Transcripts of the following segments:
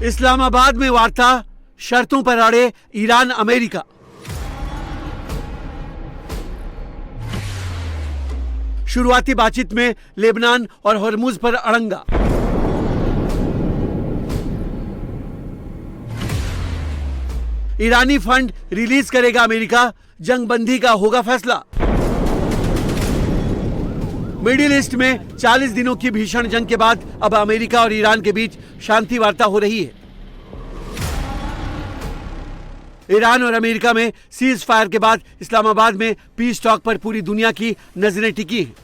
इस्लामाबाद में वार्ता, शर्तों पर अड़े ईरान अमेरिका। शुरुआती बातचीत में लेबनान और हॉर्मुज पर अड़ंगा। ईरानी फंड रिलीज करेगा अमेरिका, जंगबंदी का होगा फैसला। मिडिल ईस्ट में 40 दिनों की भीषण जंग के बाद अब अमेरिका और ईरान के बीच शांति वार्ता हो रही है। ईरान और अमेरिका में सीज फायर के बाद इस्लामाबाद में पीस टॉक पर पूरी दुनिया की नजरें टिकी हैं।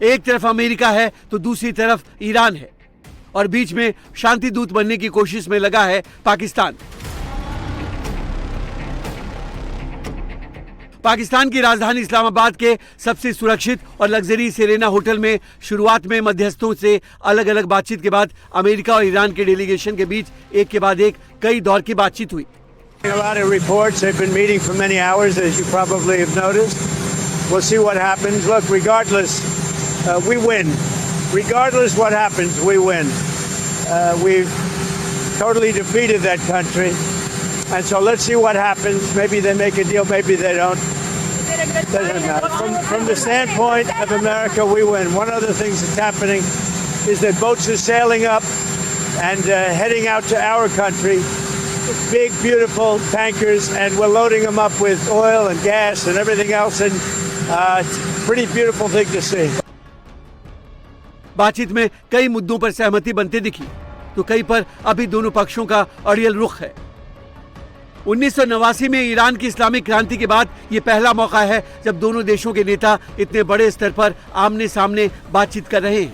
एक तरफ अमेरिका है तो दूसरी तरफ ईरान है और बीच में शांति दूत बनने की कोशिश में लगा है पाकिस्तान। पाकिस्तान की राजधानी इस्लामाबाद के सबसे सुरक्षित और लग्जरी सेरेना होटल में शुरुआत में मध्यस्थों से अलग अलग बातचीत के बाद अमेरिका और ईरान के डेलीगेशन के बीच एक के बाद एक कई दौर की बातचीत हुई। A lot of reports. They've been meeting for many hours, as you probably have noticed. We'll see what happens. Look, regardless, we win. Regardless what happens, we win. We've totally defeated that country. And so let's see what happens. Maybe they make a deal, maybe they don't. Doesn't matter. From the standpoint of America, we win. One of the things that's happening is that boats are sailing up and heading out to our country. Big, beautiful tankers, and we're loading them up with oil and gas and everything else, and it's a pretty beautiful thing to see. बातचीत में कई मुद्दों पर सहमति बनते दिखी, तो कई पर अभी दोनों पक्षों का अड़ियल रुख है। 1989 में ईरान की इस्लामिक क्रांति के बाद ये पहला मौका है जब दोनों देशों के नेता इतने बड़े स्तर पर आमने सामने बातचीत कर रहे हैं।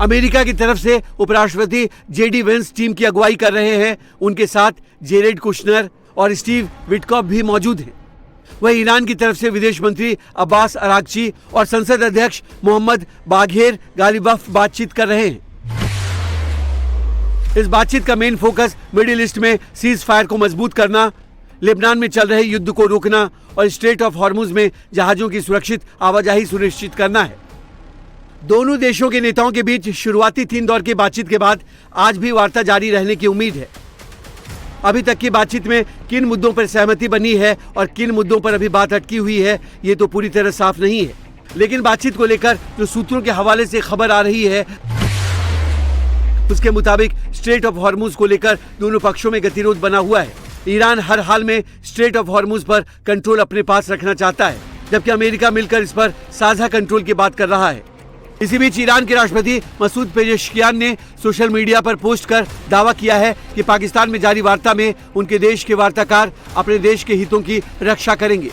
अमेरिका की तरफ से उपराष्ट्रपति जेडी वेंस टीम की अगुवाई कर रहे हैं। उनके साथ जेरेड कुशनर और स्टीव विटकॉफ भी मौजूद हैं। वहीं ईरान की तरफ से विदेश मंत्री अब्बास अरागची और संसद अध्यक्ष मोहम्मद बाघेर गालिबफ बातचीत कर रहे हैं। इस बातचीत का मेन फोकस मिडिल ईस्ट में सीज फायर को मजबूत करना, लेबनान में चल रहे युद्ध को रोकना और स्ट्रेट ऑफ हॉर्मुज में जहाजों की सुरक्षित आवाजाही सुनिश्चित करना है। दोनों देशों के नेताओं के बीच शुरुआती 3 दौर की बातचीत के बाद आज भी वार्ता जारी रहने की उम्मीद है। अभी तक की बातचीत में किन मुद्दों पर सहमति बनी है और किन मुद्दों पर अभी बात अटकी हुई है, ये तो पूरी तरह साफ नहीं है। लेकिन बातचीत को लेकर जो सूत्रों के हवाले से खबर आ रही है, उसके मुताबिक स्ट्रेट ऑफ हॉर्मुज को लेकर दोनों पक्षों में गतिरोध बना हुआ है। ईरान हर हाल में स्ट्रेट ऑफ हॉर्मुज पर कंट्रोल अपने पास रखना चाहता है, जबकि अमेरिका मिलकर इस पर साझा कंट्रोल की बात कर रहा है। इसी बीच ईरान के राष्ट्रपति मसूद पेजेश्कियान ने सोशल मीडिया पर पोस्ट कर दावा किया है कि पाकिस्तान में जारी वार्ता में उनके देश के वार्ताकार अपने देश के हितों की रक्षा करेंगे।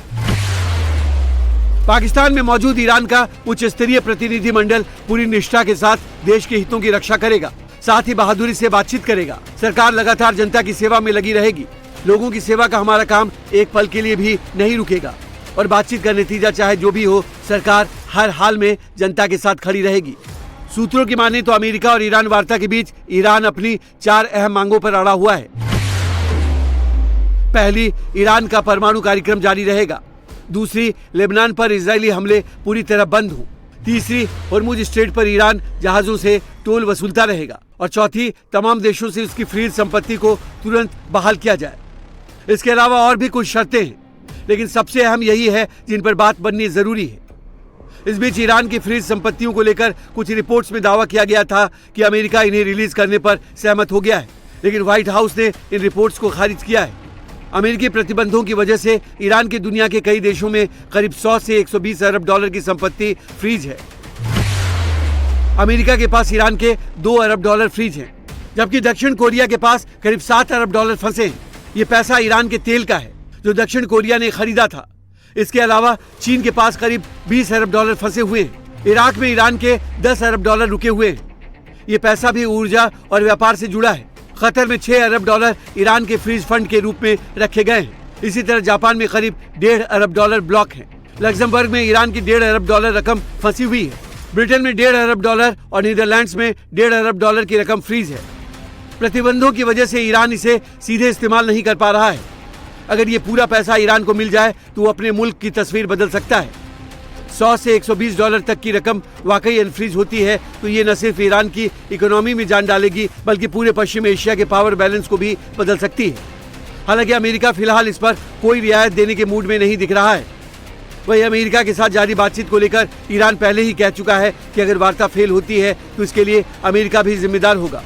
पाकिस्तान में मौजूद ईरान का उच्च स्तरीय प्रतिनिधिमंडल पूरी निष्ठा के साथ देश के हितों की रक्षा करेगा, साथ ही बहादुरी से बातचीत करेगा। सरकार लगातार जनता की सेवा में लगी रहेगी। लोगों की सेवा का हमारा काम एक पल के लिए भी नहीं रुकेगा और बातचीत का नतीजा चाहे जो भी हो, सरकार हर हाल में जनता के साथ खड़ी रहेगी। सूत्रों की माने तो अमेरिका और ईरान वार्ता के बीच ईरान अपनी 4 अहम मांगों पर अड़ा हुआ है। पहली, ईरान का परमाणु कार्यक्रम जारी रहेगा। दूसरी, लेबनान पर इजरायली हमले पूरी तरह बंद हों। तीसरी, हॉर्मुज स्ट्रेट पर ईरान जहाजों से टोल वसूलता रहेगा। और चौथी, तमाम देशों से उसकी फ्रीज संपत्ति को तुरंत बहाल किया जाए। इसके अलावा और भी कुछ शर्तें हैं, लेकिन सबसे अहम यही है जिन पर बात बननी जरूरी है। इस बीच ईरान की फ्रीज संपत्तियों को लेकर कुछ रिपोर्ट्स में दावा किया गया था कि अमेरिका इन्हें रिलीज करने पर सहमत हो गया है, लेकिन व्हाइट हाउस ने इन रिपोर्ट्स को खारिज किया है। अमेरिकी प्रतिबंधों की वजह से ईरान की दुनिया के कई देशों में करीब 100 से 120 अरब डॉलर की संपत्ति फ्रीज है। अमेरिका के पास ईरान के 2 अरब डॉलर फ्रीज हैं, जबकि दक्षिण कोरिया के पास करीब 7 अरब डॉलर फंसे हैं। ये पैसा ईरान के तेल का है जो दक्षिण कोरिया ने खरीदा था। इसके अलावा चीन के पास करीब 20 अरब डॉलर फंसे हुए हैं। इराक में ईरान के 10 अरब डॉलर रुके हुए हैं। ये पैसा भी ऊर्जा और व्यापार से जुड़ा है। कतर में 6 अरब डॉलर ईरान के फ्रीज फंड के रूप में रखे गए हैं। इसी तरह जापान में करीब 1.5 अरब डॉलर ब्लॉक है। लग्जमबर्ग में ईरान की 1.5 अरब डॉलर रकम फंसी हुई है। ब्रिटेन में 1.5 अरब डॉलर और नीदरलैंड्स में 1.5 अरब डॉलर की रकम फ्रीज है। प्रतिबंधों की वजह से ईरान इसे सीधे इस्तेमाल नहीं कर पा रहा है। अगर ये पूरा पैसा ईरान को मिल जाए तो वो अपने मुल्क की तस्वीर बदल सकता है। 100 से 120 डॉलर तक की रकम वाकई अनफ्रीज होती है तो ये न सिर्फ ईरान की इकोनॉमी में जान डालेगी बल्कि पूरे पश्चिम एशिया के पावर बैलेंस को भी बदल सकती है। हालांकि अमेरिका फिलहाल इस पर कोई रियायत देने के मूड में नहीं दिख रहा है। वही अमेरिका के साथ जारी बातचीत को लेकर ईरान पहले ही कह चुका है कि अगर वार्ता फेल होती है तो इसके लिए अमेरिका भी जिम्मेदार होगा।